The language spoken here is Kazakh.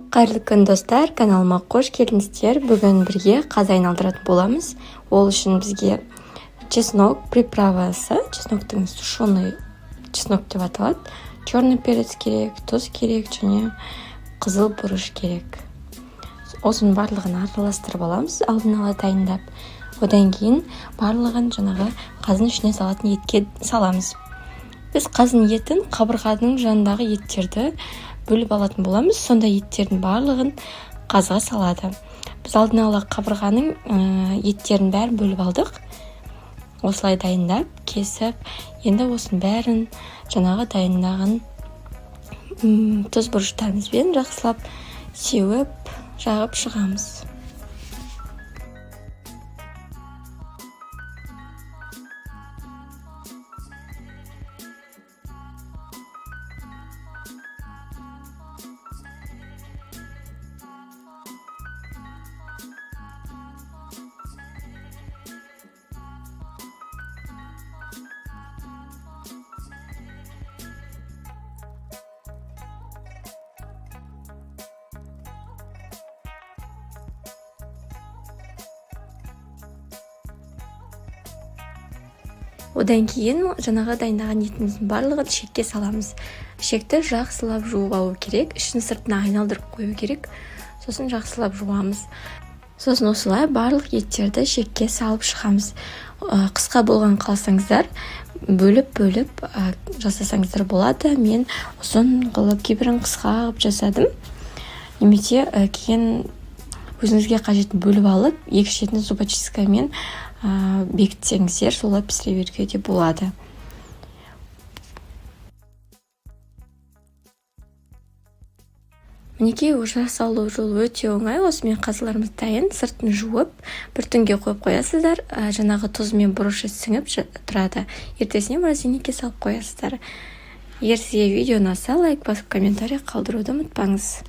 Қайырлы күн достар, каналыма қош келдіңіздер. Бүгін бірге қазы айналдыратын боламыз. Ол үшін бізге чеснок приправасы, чесноктың сушеный чеснок деп аталады. Черный перец керек, тұз керек және қызыл бұрыш керек. Осының барлығын араластырып аламыз, алдын ала дайындап. Одан кейін барлығын жаңағы қазының ішіне салатын етке саламыз. Біз қазының етін қабырғаның жанындағы еттерді бөліп алатын боламыз. Сонда еттердің барлығын қазға салады. Біз алдын ала қабырғаның еттерін бәрін бөліп алдық. Осылай дайындап, кесіп, енді осының бәрін жаңағы дайындаған тұз бұрыштарымызбен жақсылап сеуіп, жағып шығамыз. Одан кейін жаңағы дайындаған етіміздің барлығын шекке саламыз. Шекті жақсылап жуып алу керек, ішін сыртына айналдырып қою керек. Сосын жақсылап жуамыз. Сосын осылай барлық еттерді шекке салып шығамыз. Қысқа болған қалсаңыздар, бөліп жасасаңыздар болады. Мен ұзын қылып, кейбірін қысқа қылып жасадым. Немесе кейін өзіңізге қажетін бөліп алып, екі шетін зубочисткамен бекітсеңіздер, солай пісіре беруге де болады. Мінекей жасалу жолы өте оңай. Осымен қазыларымыз дайын. Сыртын жуып, бір түнге қойып қоясыздар. Жаңағы тұз мен бұрышы сіңіп тұрады. Ертесіне морозильникке салып қоясыздар. Егер сізге видео ұнаса, лайк басып комментарий қалдыруды ұмытпаңыз.